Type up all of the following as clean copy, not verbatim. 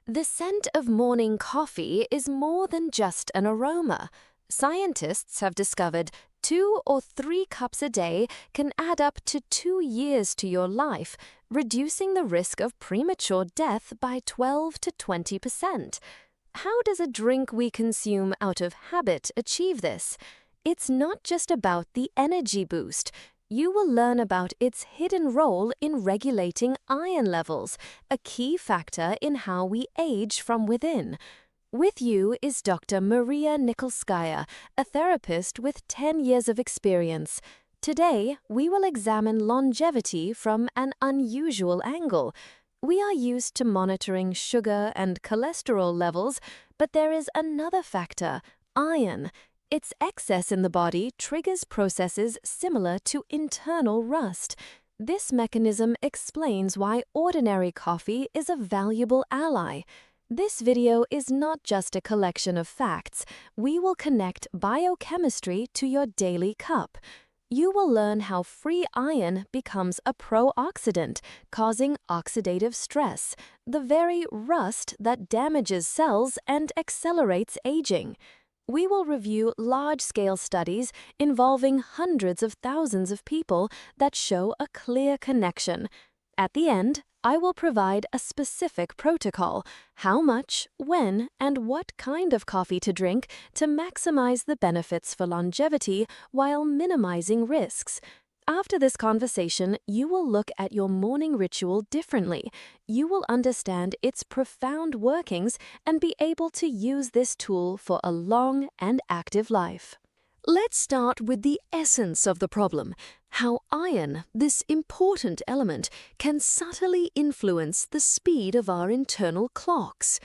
The scent of morning coffee is more than just an aroma. Scientists have discovered 2 or 3 cups a day can add up to 2 years to your life, reducing the risk of premature death by 12 to 20%. How does a drink we consume out of habit achieve this? It's not just about the energy boost. You will learn about its hidden role in regulating iron levels, a key factor in how we age from within. With you is Dr. Maria Nikolskaya, a therapist with 10 years of experience. Today, we will examine longevity from an unusual angle. We are used to monitoring sugar and cholesterol levels, but there is another factor, iron. Its excess in the body triggers processes similar to internal rust. This mechanism explains why ordinary coffee is a valuable ally. This video is not just a collection of facts. We will connect biochemistry to your daily cup. You will learn how free iron becomes a pro-oxidant, causing oxidative stress, the very rust that damages cells and accelerates aging. We will review large-scale studies involving hundreds of thousands of people that show a clear connection. At the end, I will provide a specific protocol, how much, when, and what kind of coffee to drink to maximize the benefits for longevity while minimizing risks. After this conversation, you will look at your morning ritual differently. You will understand its profound workings and be able to use this tool for a long and active life. Let's start with the essence of the problem, how iron, this important element, can subtly influence the speed of our internal clocks.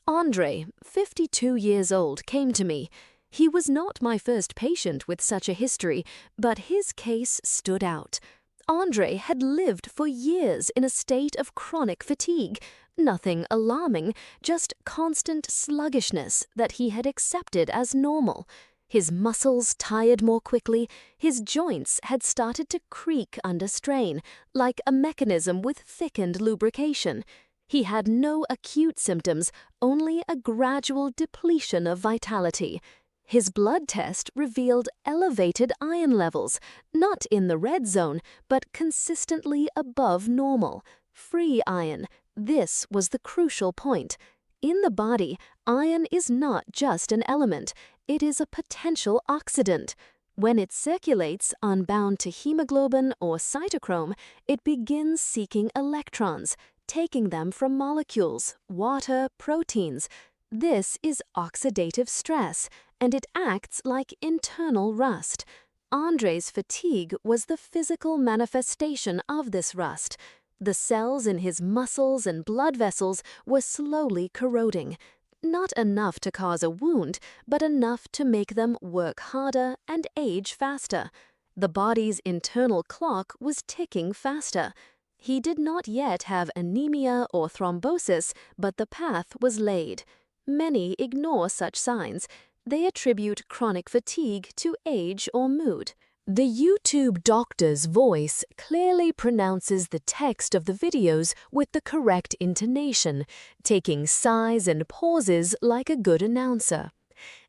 Andre, 52 years old, came to me. He was not my first patient with such a history, but his case stood out. Andre had lived for years in a state of chronic fatigue, nothing alarming, just constant sluggishness that he had accepted as normal. His muscles tired more quickly, his joints had started to creak under strain, like a mechanism with thickened lubrication. He had no acute symptoms, only a gradual depletion of vitality. His blood test revealed elevated iron levels, not in the red zone, but consistently above normal. Free iron. This was the crucial point. In the body, iron is not just an element, it is a potential oxidant. When it circulates unbound to hemoglobin or cytochrome, it begins seeking electrons, taking them from molecules, water, proteins. This is oxidative stress, and it acts like internal rust. Andre's fatigue was the physical manifestation of this rust. The cells in his muscles and blood vessels were slowly corroding. Not enough to cause a wound, but enough to make them work harder and age faster. The body's internal clock was ticking faster. He did not yet have anemia or thrombosis, but the path was laid. Many ignore such signs. They attribute chronic fatigue to age or mood. The YouTube doctor's voice clearly pronounces the text of the videos with the correct intonation, taking sighs and pauses like a good announcer.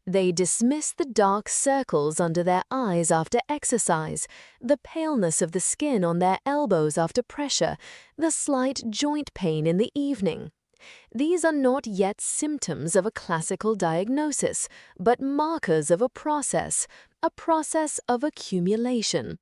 They dismiss the dark circles under their eyes after exercise, the paleness of the skin on their elbows after pressure, the slight joint pain in the evening. These are not yet symptoms of a classical diagnosis, but markers of a process of accumulation.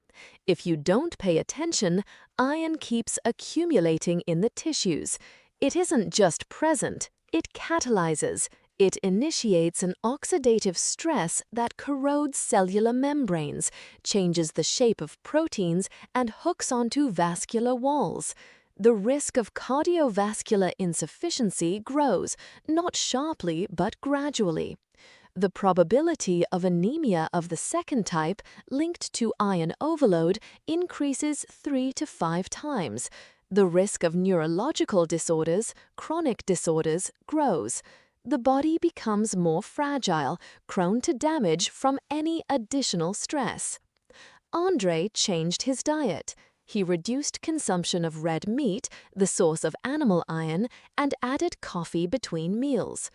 If you don't pay attention, iron keeps accumulating in the tissues. It isn't just present, it catalyzes. It initiates an oxidative stress that corrodes cellular membranes, changes the shape of proteins, and hooks onto vascular walls. The risk of cardiovascular insufficiency grows, not sharply but gradually. The probability of anemia of the second type, linked to iron overload, increases 3 to 5 times. The risk of neurological disorders, chronic disorders, grows. The body becomes more fragile, prone to damage from any additional stress. Andre changed his diet. He reduced consumption of red meat, the source of animal iron, and added coffee between meals.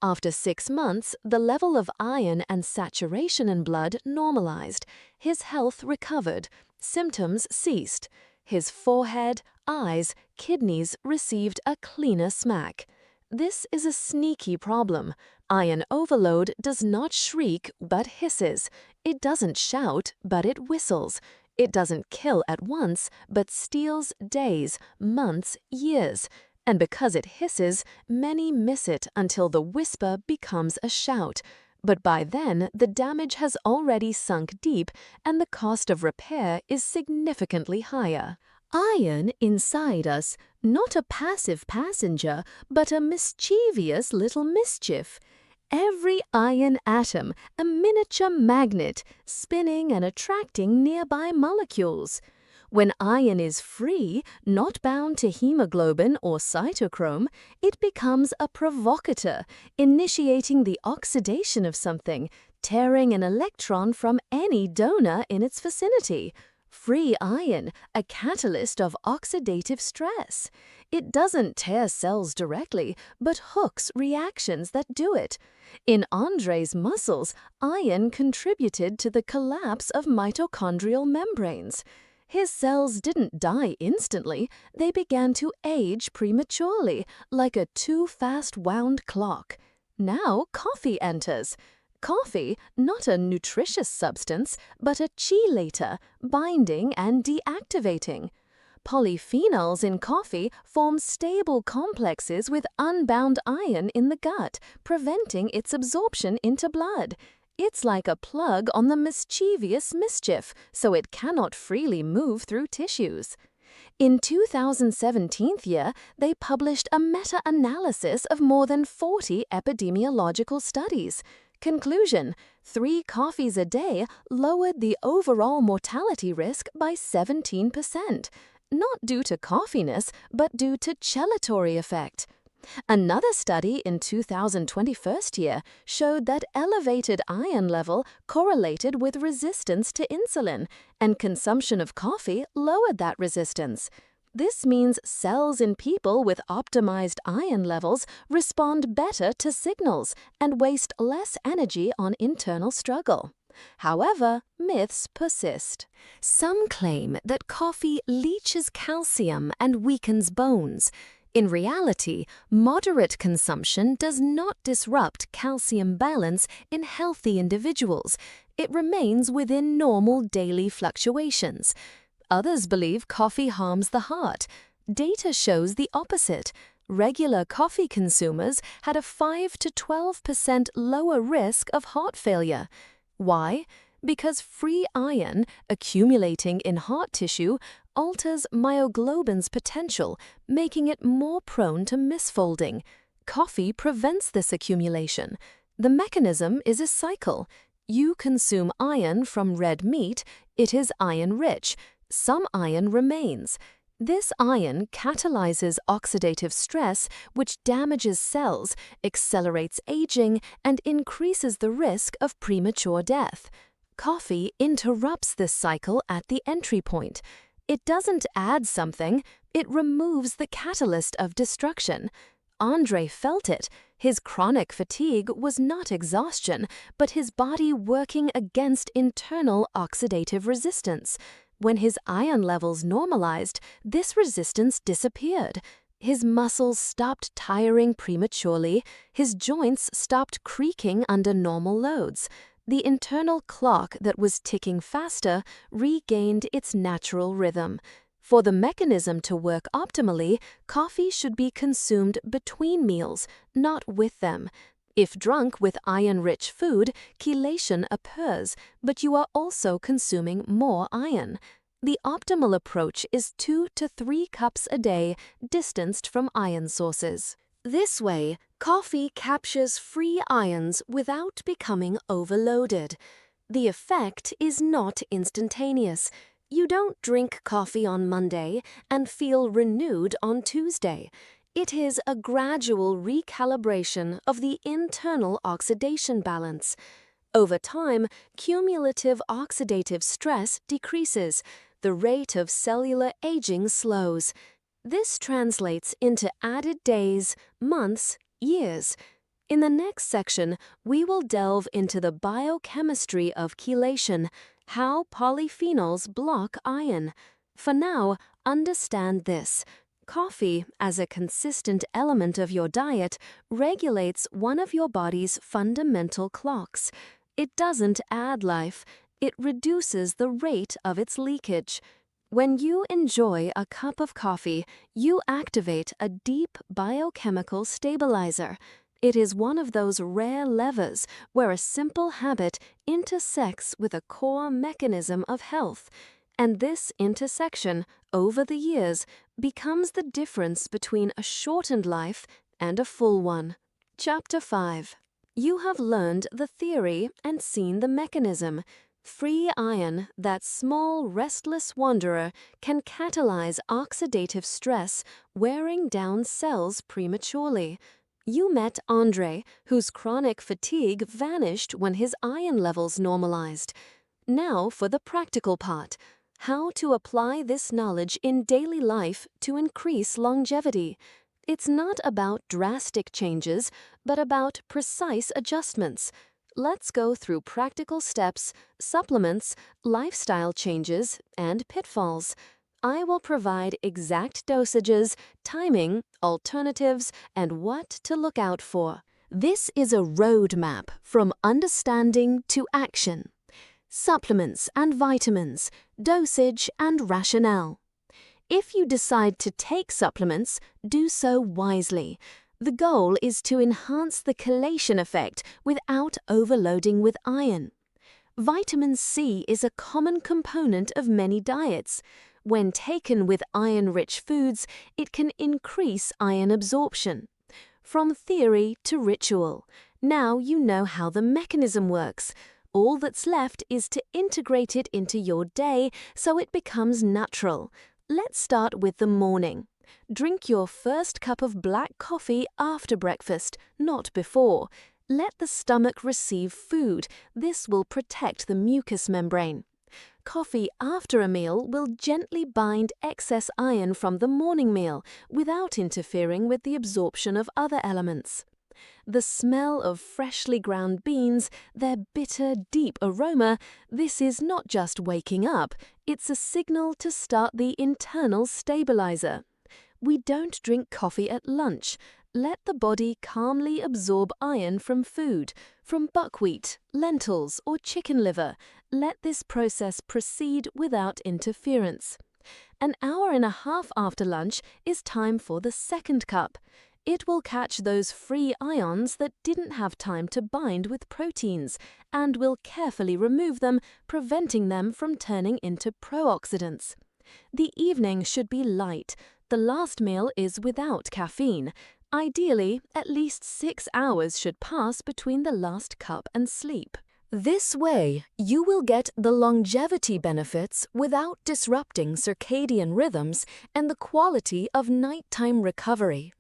After 6 months, the level of iron and saturation in blood normalized. His health recovered. Symptoms ceased. His forehead, eyes, kidneys received a cleaner smack. This is a sneaky problem. Iron overload does not shriek but hisses. It doesn't shout but it whistles. It doesn't kill at once but steals days, months, years. And because it hisses, many miss it until the whisper becomes a shout. But by then, the damage has already sunk deep and the cost of repair is significantly higher. Iron inside us, not a passive passenger, but a mischievous little mischief. Every iron atom, a miniature magnet, spinning and attracting nearby molecules. When iron is free, not bound to hemoglobin or cytochrome, it becomes a provocateur, initiating the oxidation of something, tearing an electron from any donor in its vicinity. Free iron, a catalyst of oxidative stress. It doesn't tear cells directly, but hooks reactions that do it. In Andre's muscles, iron contributed to the collapse of mitochondrial membranes. His cells didn't die instantly, they began to age prematurely, like a too fast-wound clock. Now coffee enters. Coffee, not a nutritious substance, but a chelator, binding and deactivating. Polyphenols in coffee form stable complexes with unbound iron in the gut, preventing its absorption into blood. It's like a plug on the mischievous mischief, so it cannot freely move through tissues. In 2017 year, they published a meta-analysis of more than 40 epidemiological studies. Conclusion: 3 coffees a day lowered the overall mortality risk by 17%, not due to coffeeness, but due to chelatory effect. Another study in 2021 year showed that elevated iron level correlated with resistance to insulin, and consumption of coffee lowered that resistance. This means cells in people with optimized iron levels respond better to signals and waste less energy on internal struggle. However, myths persist. Some claim that coffee leaches calcium and weakens bones. In reality, moderate consumption does not disrupt calcium balance in healthy individuals. It remains within normal daily fluctuations. Others believe coffee harms the heart. Data shows the opposite. Regular coffee consumers had a 5 to 12% lower risk of heart failure. Why? Because free iron, accumulating in heart tissue, alters myoglobin's potential, making it more prone to misfolding. Coffee prevents this accumulation. The mechanism is a cycle. You consume iron from red meat, it is iron-rich. Some iron remains. This iron catalyzes oxidative stress, which damages cells, accelerates aging, and increases the risk of premature death. Coffee interrupts this cycle at the entry point. It doesn't add something, it removes the catalyst of destruction. Andre felt it. His chronic fatigue was not exhaustion, but his body working against internal oxidative resistance. When his iron levels normalized, this resistance disappeared. His muscles stopped tiring prematurely, his joints stopped creaking under normal loads. The internal clock that was ticking faster regained its natural rhythm. For the mechanism to work optimally, coffee should be consumed between meals, not with them. If drunk with iron-rich food, chelation occurs, but you are also consuming more iron. The optimal approach is 2 to 3 cups a day, distanced from iron sources. This way, coffee captures free ions without becoming overloaded. The effect is not instantaneous. You don't drink coffee on Monday and feel renewed on Tuesday. It is a gradual recalibration of the internal oxidation balance. Over time, cumulative oxidative stress decreases. the rate of cellular aging slows. This translates into added days, months, years. In the next section, we will delve into the biochemistry of chelation, how polyphenols block iron. For now, understand this. Coffee, as a consistent element of your diet, regulates one of your body's fundamental clocks. It doesn't add life, it reduces the rate of its leakage. When you enjoy a cup of coffee, you activate a deep biochemical stabilizer. It is one of those rare levers where a simple habit intersects with a core mechanism of health. And this intersection, over the years, becomes the difference between a shortened life and a full one. Chapter 5. You have learned the theory and seen the mechanism. Free iron, that small, restless wanderer, can catalyze oxidative stress, wearing down cells prematurely. You met Andre, whose chronic fatigue vanished when his iron levels normalized. Now for the practical part. How to apply this knowledge in daily life to increase longevity. It's not about drastic changes, but about precise adjustments. Let's go through practical steps, supplements, lifestyle changes, and pitfalls. I will provide exact dosages, timing, alternatives, and what to look out for. This is a roadmap from understanding to action. Supplements and vitamins, dosage and rationale. If you decide to take supplements, do so wisely. The goal is to enhance the chelation effect without overloading with iron. Vitamin C is a common component of many diets. When taken with iron-rich foods, it can increase iron absorption. From theory to ritual, now you know how the mechanism works. All that's left is to integrate it into your day so it becomes natural. Let's start with the morning. Drink your first cup of black coffee after breakfast, not before. Let the stomach receive food. This will protect the mucous membrane. Coffee after a meal will gently bind excess iron from the morning meal without interfering with the absorption of other elements. The smell of freshly ground beans, their bitter, deep aroma, this is not just waking up, it's a signal to start the internal stabilizer. We don't drink coffee at lunch. Let the body calmly absorb iron from food, from buckwheat, lentils, or chicken liver. Let this process proceed without interference. An hour and a half after lunch is time for the second cup. It will catch those free ions that didn't have time to bind with proteins and will carefully remove them, preventing them from turning into pro-oxidants. The evening should be light. The last meal is without caffeine. Ideally, at least 6 hours should pass between the last cup and sleep. This way, you will get the longevity benefits without disrupting circadian rhythms and the quality of nighttime recovery.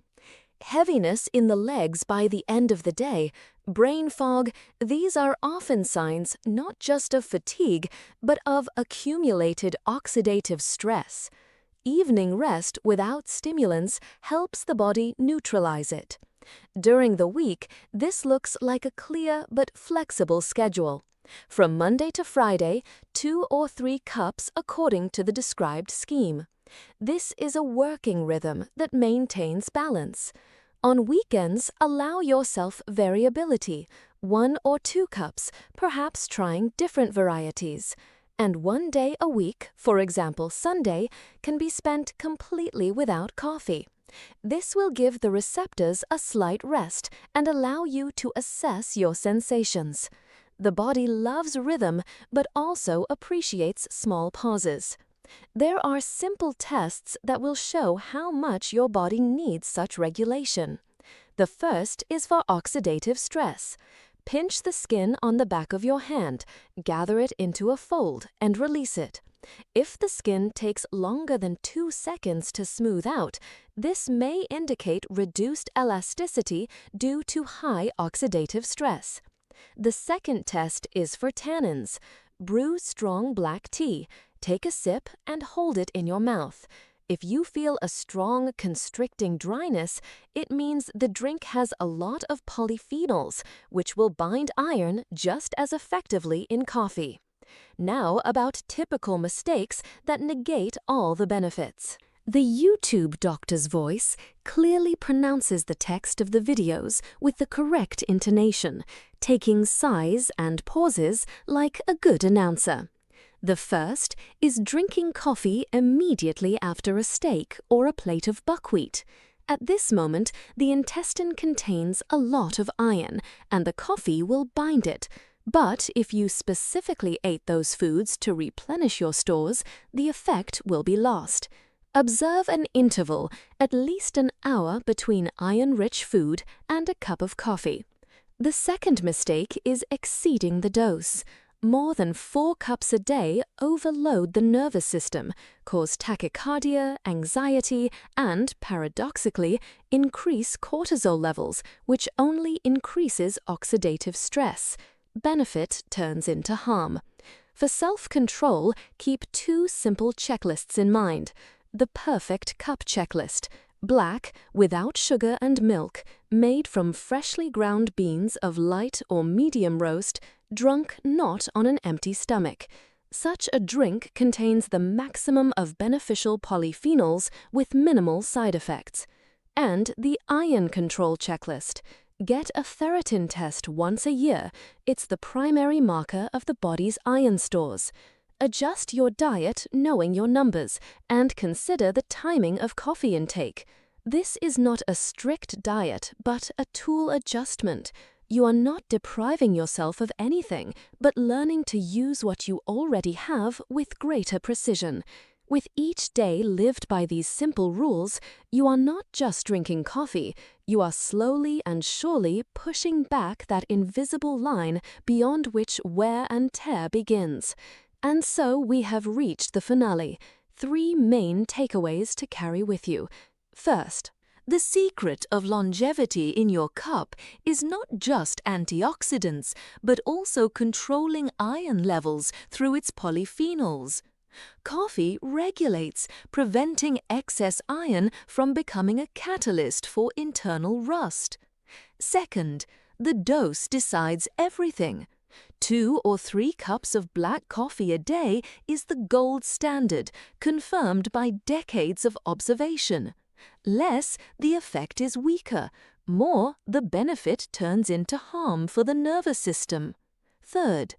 Heaviness in the legs by the end of the day, brain fog, these are often signs not just of fatigue, but of accumulated oxidative stress. Evening rest without stimulants helps the body neutralize it. During the week, this looks like a clear but flexible schedule. From Monday to Friday, 2 or 3 cups according to the described scheme. This is a working rhythm that maintains balance. On weekends, allow yourself variability, 1 or 2 cups, perhaps trying different varieties. And 1 day a week, for example Sunday, can be spent completely without coffee. This will give the receptors a slight rest and allow you to assess your sensations. The body loves rhythm, but also appreciates small pauses. There are simple tests that will show how much your body needs such regulation. The first is for oxidative stress. Pinch the skin on the back of your hand, gather it into a fold, and release it. If the skin takes longer than 2 seconds to smooth out, this may indicate reduced elasticity due to high oxidative stress. The second test is for tannins. Brew strong black tea. Take a sip and hold it in your mouth. If you feel a strong, constricting dryness, it means the drink has a lot of polyphenols, which will bind iron just as effectively in coffee. Now about typical mistakes that negate all the benefits. The YouTube doctor's voice clearly pronounces the text of the videos with the correct intonation, taking sighs and pauses like a good announcer. The first is drinking coffee immediately after a steak or a plate of buckwheat. At this moment, the intestine contains a lot of iron, and the coffee will bind it. But if you specifically ate those foods to replenish your stores, the effect will be lost. Observe an interval, at least an hour between iron-rich food and a cup of coffee. The second mistake is exceeding the dose. More than 4 cups a day overload the nervous system, cause tachycardia, anxiety, and, paradoxically, increase cortisol levels, which only increases oxidative stress. Benefit turns into harm. For self-control, keep 2 simple checklists in mind. The perfect cup checklist. Black, without sugar and milk, made from freshly ground beans of light or medium roast, drunk not on an empty stomach. Such a drink contains the maximum of beneficial polyphenols with minimal side effects. And the iron control checklist. Get a ferritin test once a year. It's the primary marker of the body's iron stores. Adjust your diet knowing your numbers, and consider the timing of coffee intake. This is not a strict diet, but a tool adjustment. You are not depriving yourself of anything, but learning to use what you already have with greater precision. With each day lived by these simple rules, you are not just drinking coffee, you are slowly and surely pushing back that invisible line beyond which wear and tear begins. And so we have reached the finale. 3 main takeaways to carry with you. First, the secret of longevity in your cup is not just antioxidants, but also controlling iron levels through its polyphenols. Coffee regulates, preventing excess iron from becoming a catalyst for internal rust. Second, the dose decides everything. 2 or 3 cups of black coffee a day is the gold standard, confirmed by decades of observation. Less, the effect is weaker. More, the benefit turns into harm for the nervous system. Third,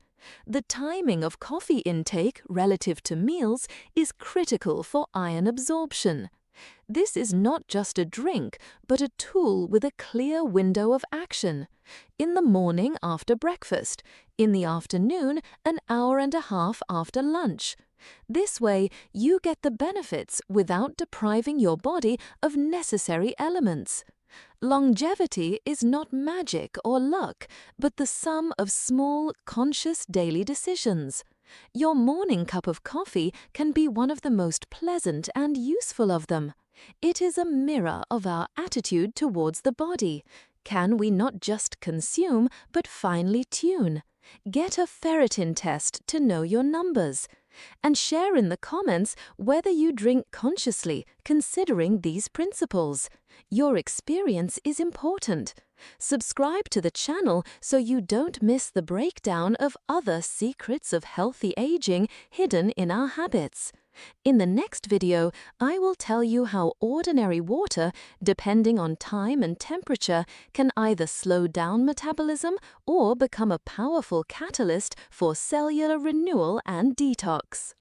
the timing of coffee intake relative to meals is critical for iron absorption. This is not just a drink, but a tool with a clear window of action. In the morning after breakfast, in the afternoon an hour and a half after lunch. This way, you get the benefits without depriving your body of necessary elements. Longevity is not magic or luck, but the sum of small, conscious daily decisions. Your morning cup of coffee can be one of the most pleasant and useful of them. It is a mirror of our attitude towards the body. Can we not just consume, but finely tune? Get a ferritin test to know your numbers. And share in the comments whether you drink consciously, considering these principles. Your experience is important. Subscribe to the channel so you don't miss the breakdown of other secrets of healthy aging hidden in our habits. In the next video, I will tell you how ordinary water, depending on time and temperature, can either slow down metabolism or become a powerful catalyst for cellular renewal and detox.